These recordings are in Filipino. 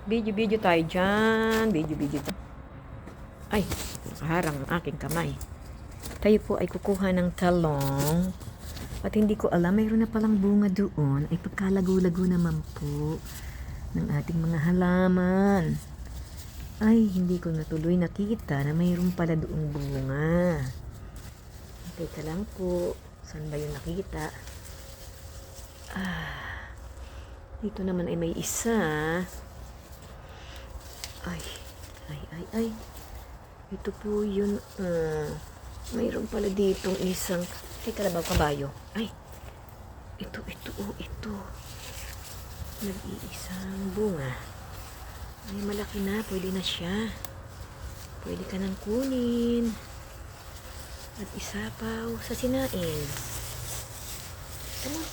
Video tayo dyan. Video tayo. Ay, nakaharang ang aking kamay. Tayo po ay kukuha ng talong. At hindi ko alam, mayroon na palang bunga doon. Ay pagkalago-lago naman po ng ating mga halaman. Ay, hindi ko natuloy nakita na mayroon pala doong bunga. Teka lang po. Saan ba yung nakita? Dito naman ay may isa. Ay. Ito po yun. Mayroon pala ditong isang... Teka lang ba, kabayo? Ay, ito. Nag-iisang bunga. Ay, malaki na. Pwede na siya. Pwede ka nang kunin. At isapaw sa sinain. Tama.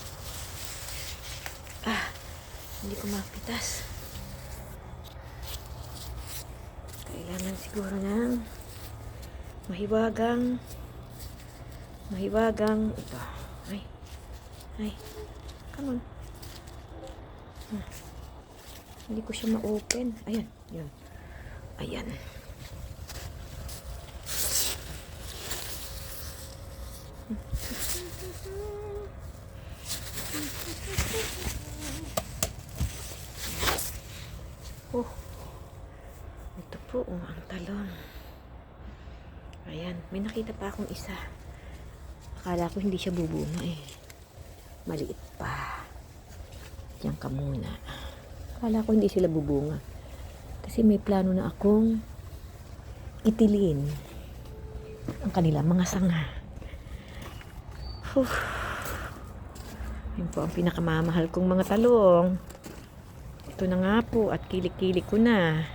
Hindi ko mapitas. Kailangan siguro ng mahiwagang ito. Ay. Come on. Hindi ko siya ma-open. Ayan. Yun. Ayan. Ito po, ang talong. Ayan, may nakita pa akong isa. Akala ko hindi siya bubunga eh. Maliit pa. Diyan ka muna. Akala ko hindi sila bubunga. Kasi may plano na akong itilin ang kanilang mga sanga. Yun po ang pinakamamahal kong mga talong. Ito na nga po at kilik-kilik ko na.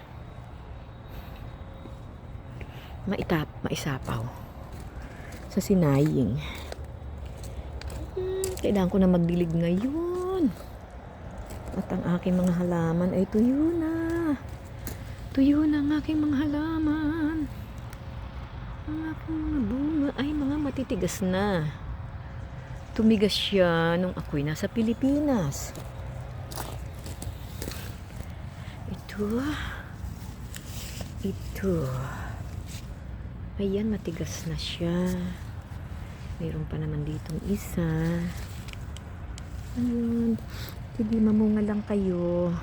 Maisapaw sa sinaying. Kailangan ko na magdilig ngayon. At ang aking mga halaman ay tuyo na. Tuyo na ang aking mga halaman. Ang aking mga bunga ay mga matitigas na. Tumigas siya nung ako'y nasa Pilipinas. Ito. Ayan, matigas na siya. Mayroon pa naman ditong isa. Ayun. Sige, mamunga lang kayo.